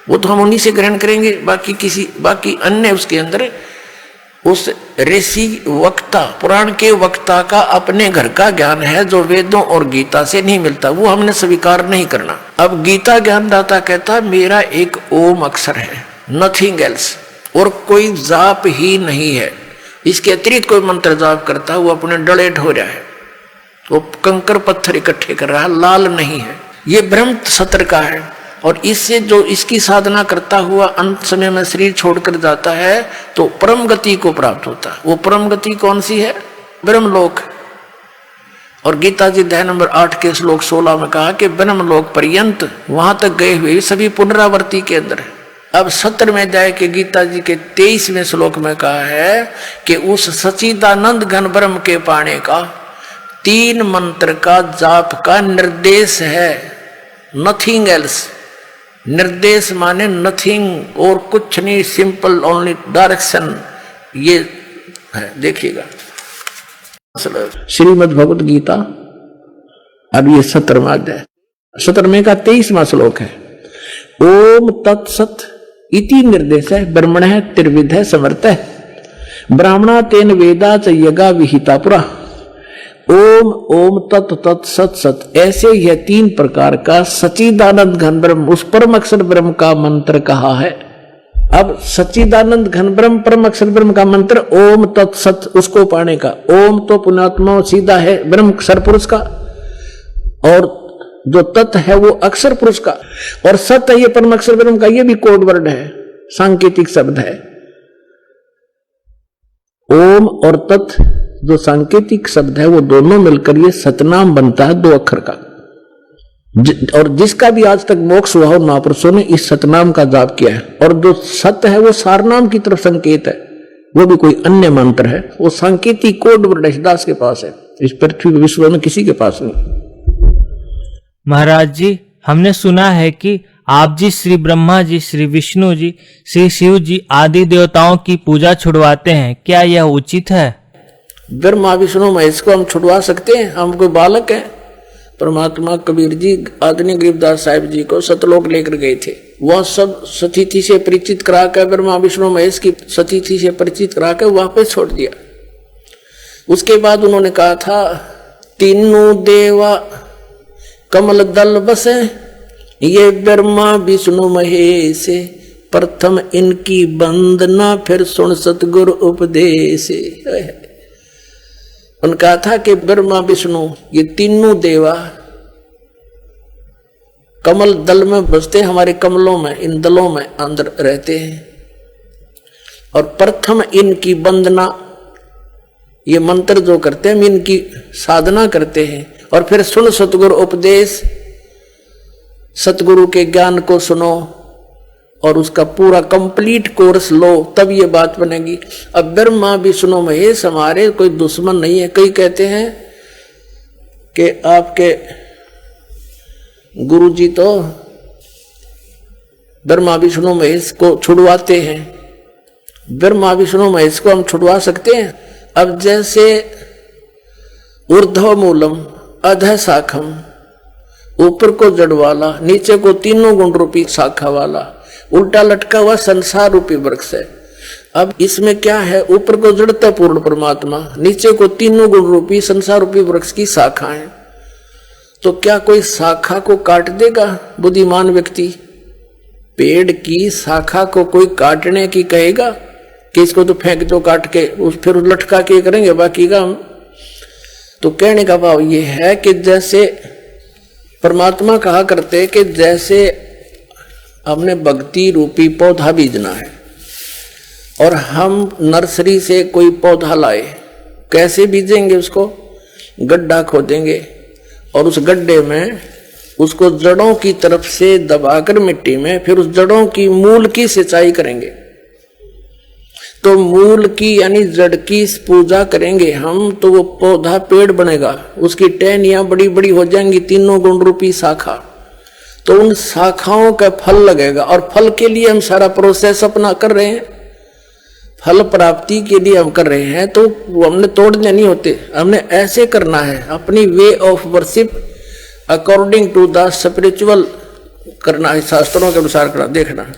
वो तो हम उन्हीं से ग्रहण करेंगे। बाकी अन्य उसके अंदर उस ऋषि वक्ता, पुराण के वक्ता का अपने घर का ज्ञान है जो वेदों और गीता से नहीं मिलता, वो हमने स्वीकार नहीं करना। अब गीता ज्ञानदाता कहता मेरा एक ओम अक्षर है, नथिंग एल्स, और कोई जाप ही नहीं है। इसके अतिरिक्त कोई मंत्र जाप करता वो अपने डलेट हो रहा है। वो कंकर पत्थर इकट्ठे कर रहा है, लाल नहीं है। ये ब्रह्म सत्र का है। और इससे जो इसकी साधना करता हुआ अंत समय में शरीर छोड़कर जाता है तो परम गति को प्राप्त होता है। वो परम गति कौन सी है? ब्रह्मलोक। और गीता जी अध्याय नंबर 8 के श्लोक 16 में कहा कि ब्रह्मलोक पर्यंत, वहां तक गए हुए सभी पुनरावर्ती के अंदर है। अब 17 में अध्याय के गीता जी के 23वें श्लोक में कहा है कि उस सच्चिदानंद घन ब्रह्म के पाने का 3 मंत्र का जाप का निर्देश है, नथिंग एल्स। निर्देश माने नथिंग और कुछ नहीं, सिंपल ओनली डायरेक्शन। ये है, देखिएगा श्रीमद् भगवत गीता। अब ये 17वां अध्याय, 17वें का 23वां श्लोक है। ओम तत्सत इति निर्देश है, ब्रह्मण है त्रिविध है समर्थ है, ब्राह्मणा तेन वेदा च यज्ञा विहिता पुरा। ओम ओम तत् तत् सत सत, ऐसे यह 3 प्रकार का सच्चिदानंद घन ब्रह्म, उस परम अक्षर ब्रह्म का मंत्र कहा है। अब सच्चिदानंद घन ब्रह्म परम अक्षर ब्रह्म का मंत्र ओम तत् सत, उसको पाने का। ओम तो पुण्यात्मा सीधा है ब्रह्म सरपुरुष का, और जो तत् है वो अक्षर पुरुष का, और सत है ये परम अक्षर ब्रह्म का। ये भी कोड वर्ड है, सांकेतिक शब्द है। ओम और तत् जो सांकेतिक शब्द है वो दोनों मिलकर ये सतनाम बनता है, 2 अक्षर का। और जिसका भी आज तक मोक्ष हुआ हो महापुरुषों ने इस सतनाम का जाप किया है। और जो सत्य है वो सारनाम की तरफ संकेत है, वो भी कोई अन्य मंत्र है। वो सांकेतिक कोड वर्ड दास के पास है, इस पृथ्वी विश्व में किसी के पास नहीं। महाराज जी, हमने सुना है कि आप जी श्री ब्रह्मा जी, श्री विष्णु जी, श्री शिव जी आदि देवताओं की पूजा छुड़वाते हैं, क्या यह उचित है? ब्रह्मा विष्णु महेश को हम छुड़वा सकते हैं? हम कोई बालक है? परमात्मा कबीर जी आदरणीय गरीबदास साहिब जी को सतलोक लेकर गए थे, वह सब सतिथि से परिचित कराकर, ब्रह्मा विष्णु महेश की सतिथि से परिचित कराकर वापस छोड़ दिया। उसके बाद उन्होंने कहा था, तीनों देवा कमल दल बसे, ये ब्रह्मा विष्णु महेश, प्रथम इनकी वंदना फिर सुन सतगुरु उपदेश। उन्होंने कहा था कि ब्रह्मा विष्णु ये तीनों देवा कमल दल में बसते, हमारे कमलों में, इन दलों में अंदर रहते हैं। और प्रथम इनकी वंदना, ये मंत्र जो करते हैं हम इनकी साधना करते हैं। और फिर सुन सतगुरु उपदेश, सतगुरु के ज्ञान को सुनो और उसका पूरा कंप्लीट कोर्स लो, तब ये बात बनेगी। अब ब्रह्मा विष्णु महेश हमारे कोई दुश्मन नहीं है। कई कहते हैं कि आपके गुरु जी तो ब्रह्मा विष्णु महेश को छुड़वाते हैं। ब्रह्मा विष्णु महेश को हम छुड़वा सकते हैं? अब जैसे ऊर्ध्व मूलम अधः शाखम, ऊपर को जड़ वाला, नीचे को तीनों गुण रूपी शाखा वाला, उल्टा लटका हुआ संसार रूपी वृक्ष है। अब इसमें क्या है? ऊपर को जड़ता पूर्ण परमात्मा, नीचे को तीनों गुण रूपी संसार रूपी वृक्ष की शाखा है। तो क्या कोई शाखा को काट देगा बुद्धिमान व्यक्ति? पेड़ की शाखा को कोई काटने की कहेगा कि इसको तो फेंक दो काट के, फिर लटका के करेंगे बाकी का हम? तो कहने का भाव ये है कि जैसे परमात्मा कहा करते कि जैसे हमने भक्ति रूपी पौधा बीजना है और हम नर्सरी से कोई पौधा लाए, कैसे बीजेंगे? उसको गड्ढा खोदेंगे और उस गड्ढे में उसको जड़ों की तरफ से दबाकर मिट्टी में, फिर उस जड़ों की मूल की सिंचाई करेंगे। तो मूल की यानी जड़ की पूजा करेंगे हम, तो वो पौधा पेड़ बनेगा, उसकी टहनियां बड़ी बड़ी हो जाएंगी, तीनों गुण रूपी शाखा। तो उन शाखाओं का फल लगेगा और फल के लिए हम सारा प्रोसेस अपना कर रहे हैं, फल प्राप्ति के लिए हम कर रहे हैं। तो वो हमने तोड़ने नहीं होते, हमने ऐसे करना है, अपनी way of worship according to the spiritual करना है, शास्त्रों के अनुसार करना। देखना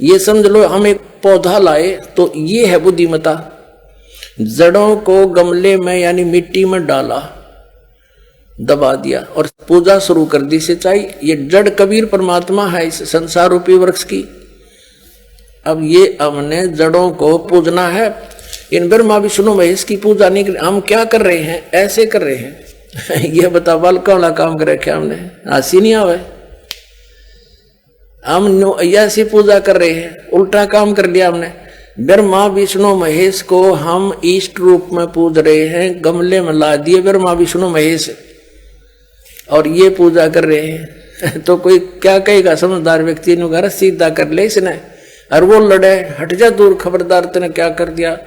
ये समझ लो, हम एक पौधा लाए तो ये है बुद्धिमता। जड़ों को गमले में यानी मिट्टी में डाला, दबा दिया और पूजा शुरू कर दी, सिंचाई। ये जड़ कबीर परमात्मा है इस संसार रूपी वृक्ष की। अब ये हमने जड़ों को पूजना है, इन ब्रह्मा विष्णु महेश की पूजा नहीं कर, हम क्या कर रहे हैं, ऐसे कर रहे हैं। ये बता बालका वाला काम कर रखा हमने, हंसी नहीं आवे। हम ऐसी पूजा कर रहे हैं, उल्टा काम कर लिया हमने। ब्रह्मा विष्णु महेश को हम इष्ट रूप में पूज रहे हैं, गमले में ला दिए ब्रह्मा विष्णु महेश और ये पूजा कर रहे हैं। तो कोई क्या कहेगा, समझदार व्यक्ति ने घर सीधा कर ले इसने, और वो लड़े, हट जा दूर, खबरदार तूने क्या कर दिया।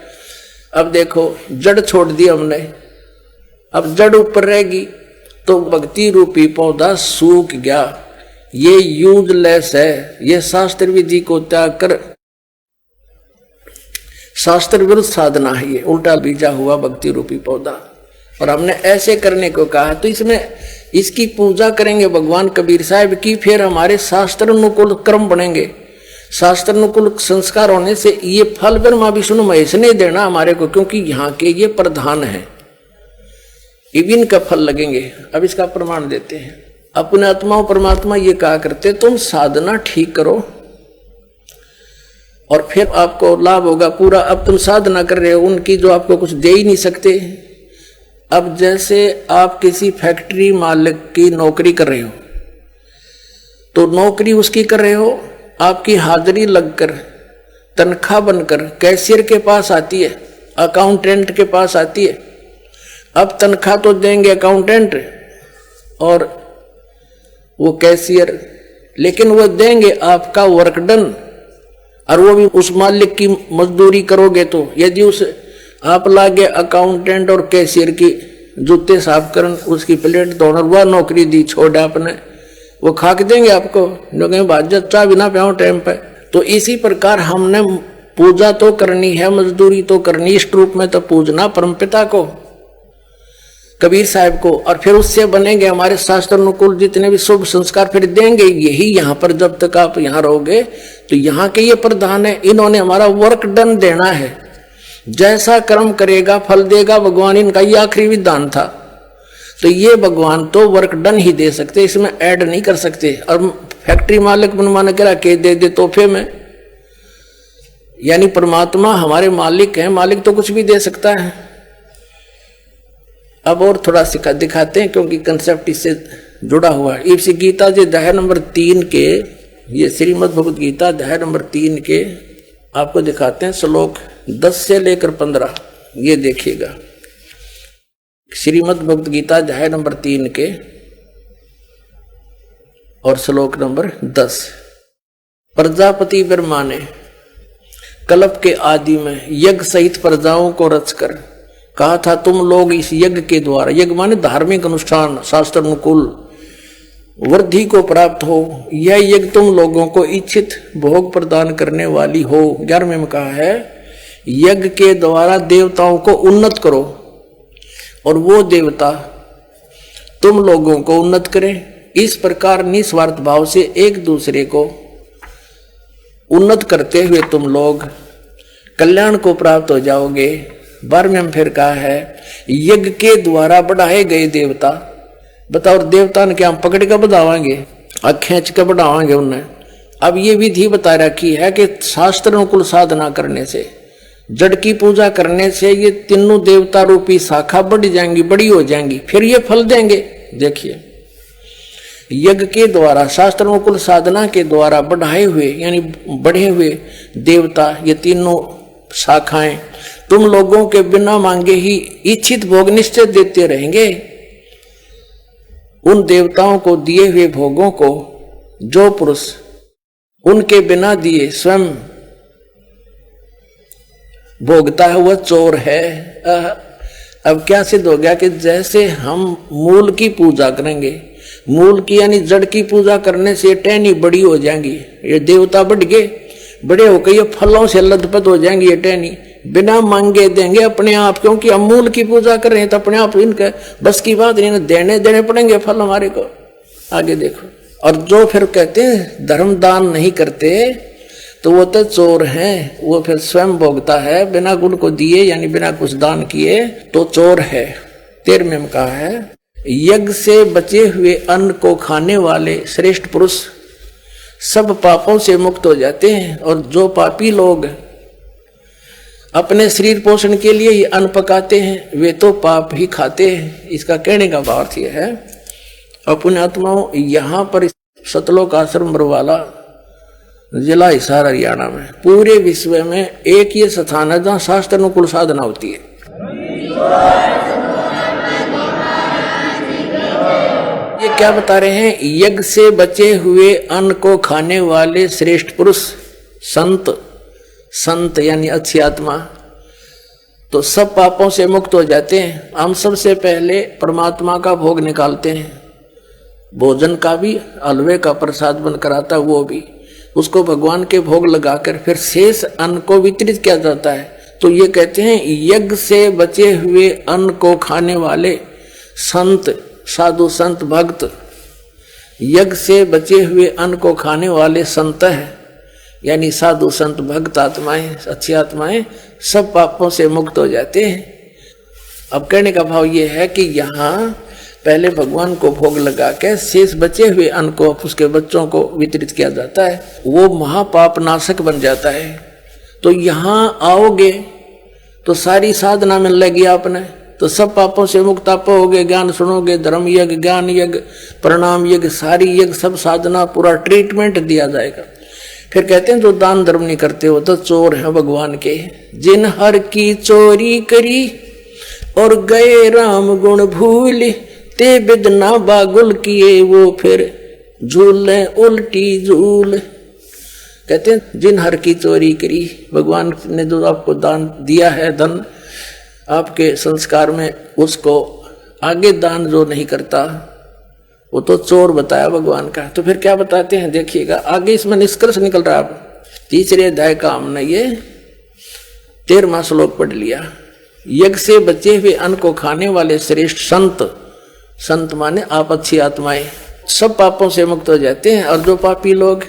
अब देखो जड़ छोड़ दी हमने, अब जड़ ऊपर रहेगी तो भक्ति रूपी पौधा सूख गया, ये यूजलेस है। ये शास्त्र विधि को त्याग कर शास्त्र विरुद्ध साधना है, ये उल्टा बीजा हुआ भक्ति रूपी पौधा। और हमने ऐसे करने को कहा, तो इसमें इसकी पूजा करेंगे भगवान कबीर साहब की, फिर हमारे शास्त्र अनुकूल कर्म बनेंगे। शास्त्र अनुकूल संस्कार होने से ये फल ब्रह्मा विष्णु महेश ने देना हमारे को, क्योंकि यहाँ के ये प्रधान है, इविन का फल लगेंगे। अब इसका प्रमाण देते हैं। अपने आत्मा परमात्मा ये कहा करते, तुम साधना ठीक करो और फिर आपको लाभ होगा पूरा। अब तुम साधना कर रहे हो उनकी जो आपको कुछ दे ही नहीं सकते। अब जैसे आप किसी फैक्ट्री मालिक की नौकरी कर रहे हो, तो नौकरी उसकी कर रहे हो, आपकी हाजिरी लगकर तनख्वाह बनकर कैशियर के पास आती है, अकाउंटेंट के पास आती है। अब तनख्वाह तो देंगे अकाउंटेंट और वो कैशियर, लेकिन वो देंगे आपका वर्क डन, और वो भी उस मालिक की मजदूरी करोगे। तो यदि उस आप लागे अकाउंटेंट और कैशियर की जूते साफ करन, उसकी प्लेट धोना, वह नौकरी दी छोड़ आपने, वो खाक देंगे आपको, जो कहें बाजत चाह बिना प्याओ टाइम पे। तो इसी प्रकार हमने पूजा तो करनी है, मजदूरी तो करनी, इष्ट रूप में तो पूजना परमपिता को, कबीर साहब को, और फिर उससे बनेंगे हमारे शास्त्र अनुकूल जितने भी शुभ संस्कार फिर देंगे। यही यहाँ पर जब तक आप यहाँ रहोगे तो यहाँ के ये प्रधान है, इन्होंने हमारा वर्क डन देना है। जैसा कर्म करेगा फल देगा भगवान, इनका ये आखिरी विधान था। तो ये भगवान तो वर्क डन ही दे सकते, इसमें ऐड नहीं कर सकते। और फैक्ट्री मालिक बनवाने के रखे दे तोहफे में, यानी परमात्मा हमारे मालिक हैं, मालिक तो कुछ भी दे सकता है। अब और थोड़ा सिखा दिखाते हैं, क्योंकि कंसेप्ट इससे जुड़ा हुआ है। इसी गीता जी अध्याय नंबर 3 के, ये श्रीमद् भगवद गीता अध्याय नंबर 3 के आपको दिखाते हैं, श्लोक 10 से लेकर 15। ये देखिएगा, श्रीमद् भगवद गीता अध्याय नंबर 3 के और श्लोक नंबर 10। प्रजापति ब्रह्मा ने कल्प के आदि में यज्ञ सहित प्रजाओं को रचकर कहा था, तुम लोग इस यज्ञ के द्वारा, यज्ञ माने धार्मिक अनुष्ठान, शास्त्र अनुकूल वृद्धि को प्राप्त हो। यह यज्ञ तुम लोगों को इच्छित भोग प्रदान करने वाली हो। 11वें में कहा है, यज्ञ के द्वारा देवताओं को उन्नत करो और वो देवता तुम लोगों को उन्नत करें। इस प्रकार निस्वार्थ भाव से एक दूसरे को उन्नत करते हुए तुम लोग कल्याण को प्राप्त हो जाओगे। 12वें में फिर कहा है, यज्ञ के द्वारा बढ़ाए गए देवता, बताओ देवता ने क्या हम पकड़ कर बढ़ावाएंगे, खींच कर बढ़ावाएंगे उन्हें। अब ये विधि बता रखी है कि शास्त्र अनुकूल साधना करने से, जड़ की पूजा करने से ये तीनों देवता रूपी शाखा बढ़ जाएंगी, बड़ी हो जाएंगी, फिर ये फल देंगे। देखिए, यज्ञ के द्वारा, शास्त्र अनुकूल साधना के द्वारा बढ़ाए हुए यानी बढ़े हुए देवता, ये तीनों शाखाएं तुम लोगों के बिना मांगे ही इच्छित भोग निश्चित देते रहेंगे। उन देवताओं को दिए हुए भोगों को जो पुरुष उनके बिना दिए स्वयं भोगता है वह चोर है। अब क्या सिद्ध हो गया कि जैसे हम मूल की पूजा करेंगे, मूल की यानी जड़ की पूजा करने से टहनी बड़ी हो जाएंगी, ये देवता बढ़ गए, बड़े होकर ये फलों से लथपथ हो जाएंगी, ये टहनी बिना मांगे देंगे अपने आप, क्योंकि हम मूल की पूजा कर रहे हैं तो अपने आप इनके बस की बात नहीं, देने पड़ेंगे फल हमारे को। आगे देखो, और जो फिर कहते हैं धर्म दान नहीं करते तो वो तो चोर हैं, वो फिर स्वयं भोगता है बिना गुण को दिए यानी बिना कुछ दान किए तो चोर है। 13वें में कहा है, यज्ञ से बचे हुए अन्न को खाने वाले श्रेष्ठ पुरुष सब पापों से मुक्त हो जाते हैं। और जो पापी लोग अपने शरीर पोषण के लिए ही अन्न पकाते हैं, वे तो पाप ही खाते हैं। इसका कहने का भाव यह है, अपने आत्माओं यहाँ पर सतलोक आश्रम बरवाला जिला हिसार हरियाणा में पूरे विश्व में एक ये स्थान है जहाँ शास्त्र अनुकूल साधना होती है। ये क्या बता रहे हैं, यज्ञ से बचे हुए अन्न को खाने वाले श्रेष्ठ पुरुष संत यानी अच्छी आत्मा तो सब पापों से मुक्त हो जाते हैं। हम सबसे पहले परमात्मा का भोग निकालते हैं, भोजन का भी, हलवे का प्रसाद बनकर आता वो भी, उसको भगवान के भोग लगाकर फिर शेष अन्न को वितरित किया जाता है। तो ये कहते हैं यज्ञ से बचे हुए अन्न को खाने वाले संत, साधु संत भक्त, यज्ञ से बचे हुए अन्न को खाने वाले संत है यानी साधु संत भक्त आत्माएं, अच्छी आत्माएं सब पापों से मुक्त हो जाते हैं। अब कहने का भाव ये है कि यहाँ पहले भगवान को भोग लगा के शेष बचे हुए अन्न को उसके बच्चों को वितरित किया जाता है, वो महापाप नाशक बन जाता है। तो यहाँ आओगे तो सारी साधना मिल लगेगी आपने, तो सब पापों से मुक्त आप होगे। ज्ञान सुनोगे, धर्म यज्ञ, ज्ञान यज्ञ, प्रणाम यज्ञ, सारी यज्ञ, सब साधना, पूरा ट्रीटमेंट दिया जाएगा। फिर कहते हैं जो दान धर्म नहीं करते हो तो चोर हैं भगवान के। जिन हर की चोरी करी और गए राम गुण भूल, ते बिदना बागुल किए वो फिर झूले उल्टी झूल। कहते हैं जिन हर की चोरी करी, भगवान ने जो आपको दान दिया है, धन आपके संस्कार में, उसको आगे दान जो नहीं करता वो तो चोर बताया भगवान का। तो फिर क्या बताते हैं देखिएगा, आगे इसमें निष्कर्ष निकल रहा है। तीसरे अध्याय का हमने ये 13वां श्लोक पढ़ लिया। यज्ञ से बचे हुए अन्न को खाने वाले श्रेष्ठ संत माने आप अच्छी आत्माएं सब पापों से मुक्त हो जाते हैं। और जो पापी लोग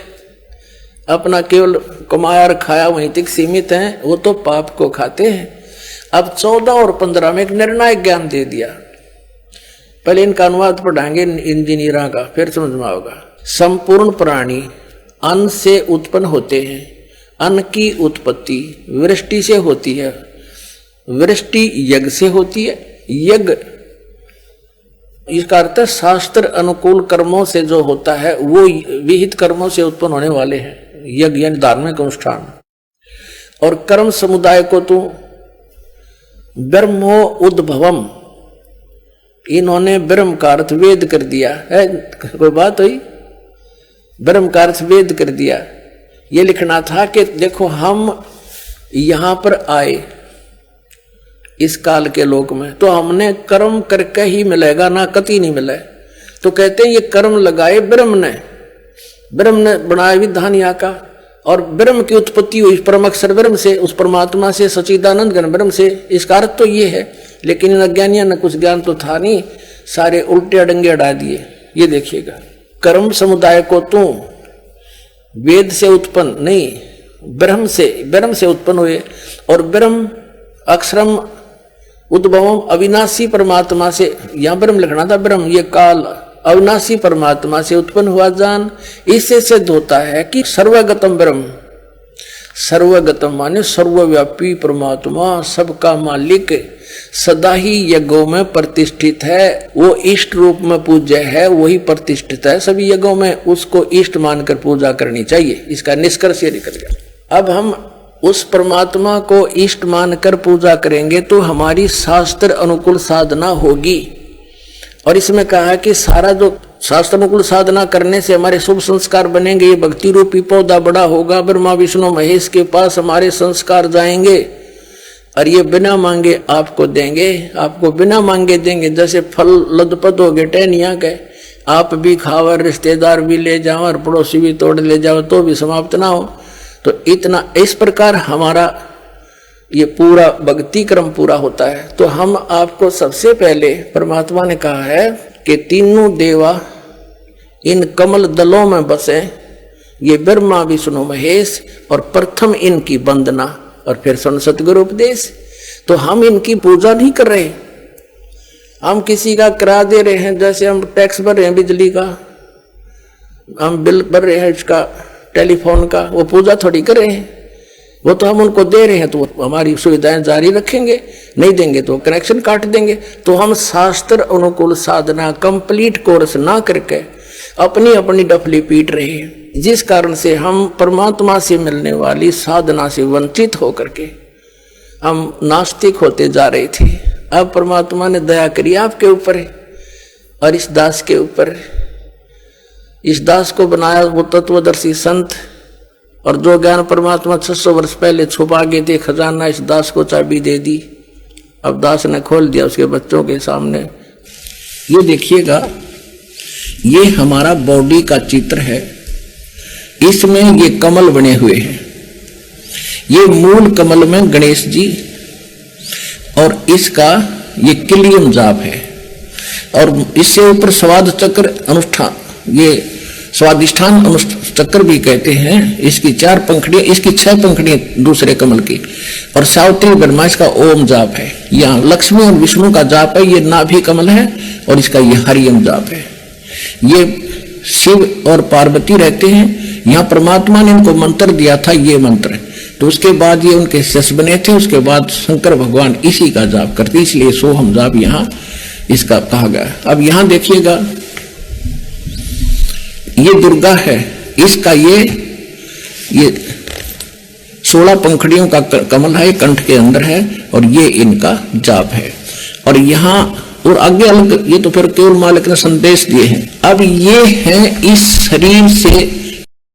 अपना केवल कमाया और खाया वहीं तक सीमित हैं, वो तो पाप को खाते हैं। अब 14 और 15 में एक निर्णायक ज्ञान दे दिया। पहले इनका अनुवाद पढ़ाएंगे इंजीनियरों का, फिर समझ में आएगा। संपूर्ण प्राणी अन्न से उत्पन्न होते हैं। अन्न की उत्पत्ति वृष्टि से होती है, वृष्टि यज्ञ से होती है। यज्ञ इसका अर्थ है शास्त्र अनुकूल कर्मों से जो होता है वो विहित कर्मों से उत्पन्न होने वाले हैं, यज्ञ यानी धार्मिक अनुष्ठान। और कर्म समुदाय को तो ब्रह्मो उद्भवम, इन्होंने ब्रह्म का अर्थ वेद कर दिया है। कोई बात हुई, ब्रह्म का अर्थ वेद कर दिया। ये लिखना था कि देखो हम यहां पर आए इस काल के लोक में, तो हमने कर्म करके ही मिलेगा, ना कति नहीं मिले। तो कहते हैं ये कर्म लगाए ब्रह्म ने बनाया विधान यहाँ का, और ब्रह्म की उत्पत्ति हुई परम अक्षर ब्रह्म से, उस परमात्मा से, सच्चिदानंद घन ब्रह्म से। इसका अर्थ तो ये है, लेकिन इन अज्ञानियों ने कुछ ज्ञान तो था नहीं, सारे उल्टे अडंगे अड़ा दिए। ये देखिएगा, कर्म समुदाय को तो वेद से उत्पन्न नहीं, ब्रह्म से उत्पन्न हुए। और ब्रह्म अक्षरम उद्भवम अविनाशी परमात्मा से, यहां ब्रह्म लिखना था, ब्रह्म ये काल अविनाशी परमात्मा से उत्पन्न हुआ जान। इससे सिद्ध होता है कि सर्वगतम ब्रह्म, सर्वगतम माने सर्वव्यापी परमात्मा, सबका मालिक, सदा ही यज्ञों में प्रतिष्ठित है। वो इष्ट रूप में पूज्य है, वही प्रतिष्ठित है सभी यज्ञों में, उसको इष्ट मानकर पूजा करनी चाहिए। इसका निष्कर्ष ये निकल गया। अब हम उस परमात्मा को इष्ट मानकर पूजा करेंगे तो हमारी शास्त्र अनुकूल साधना होगी। और इसमें कहा है कि सारा जो शास्त्र अनुकूल साधना करने से हमारे शुभ संस्कार बनेंगे। ये भक्ति रूपी पौधा बड़ा होगा, ब्रह्मा विष्णु महेश के पास हमारे संस्कार जाएंगे, और ये बिना मांगे आपको देंगे, आपको बिना मांगे देंगे। जैसे फल लदपत हो गए टहनिया के, आप भी खाओ, रिश्तेदार भी ले जाओ और पड़ोसी भी तोड़ ले जाओ तो भी समाप्त ना हो। तो इतना इस प्रकार हमारा ये पूरा भक्ति क्रम पूरा होता है। तो हम आपको सबसे पहले परमात्मा ने कहा है कि तीनों देवा इन कमल दलों में बसे, ये ब्रह्मा विष्णु महेश, और प्रथम इनकी वंदना और फिर सतगुरु उपदेश। तो हम इनकी पूजा नहीं कर रहे, हम किसी का करा दे रहे हैं। जैसे हम टैक्स भर रहे हैं बिजली का, हम बिल भर रहे हैं इसका टेलीफोन का, वो पूजा थोड़ी कर रहे हैं। वो तो हम उनको दे रहे हैं तो हमारी सुविधाएं जारी रखेंगे, नहीं देंगे तो कनेक्शन काट देंगे। तो हम शास्त्र अनुकूल साधना कंप्लीट कोर्स ना करके अपनी अपनी डफली पीट रहे हैं, जिस कारण से हम परमात्मा से मिलने वाली साधना से वंचित होकर के हम नास्तिक होते जा रहे थे। अब परमात्मा ने दया करी आपके ऊपर और इस दास के ऊपर। इस दास को बनाया वो तत्वदर्शी संत, और जो ज्ञान परमात्मा 600 वर्ष पहले छुपा गए थे खजाना, इस दास को चाबी दे दी। अब दास ने खोल दिया उसके बच्चों के सामने। ये देखिएगा, ये हमारा बॉडी का चित्र है, इसमें ये कमल बने हुए हैं। ये मूल कमल में गणेश जी और इसका ये किलियम जाप है, और इससे ऊपर स्वाद चक्र अनुष्ठान, ये स्वादिष्ठान चक्र भी कहते हैं। इसकी 4 पंखड़ियां, इसकी 6 पंखड़ियां दूसरे कमल की, और सावित्री ब्रह्मा इसका ओम जाप है। यहाँ लक्ष्मी और विष्णु का जाप है, ये नाभि कमल है, और इसका ये हरियम जाप है। ये शिव और पार्वती रहते हैं। यहाँ परमात्मा ने इनको मंत्र दिया था, ये मंत्र, तो उसके बाद ये उनके शिष्य बने थे। उसके बाद शंकर भगवान इसी का जाप करते, इसलिए सोहम जाप यहाँ इसका कहा गया। अब यहाँ देखिएगा, ये दुर्गा है, इसका ये 16 पंखड़ियों का कमल है, कंठ के अंदर है, और ये इनका जाप है। और यहाँ और आगे अलग, ये तो फिर केवल मालिक ने संदेश दिए हैं। अब ये है इस शरीर से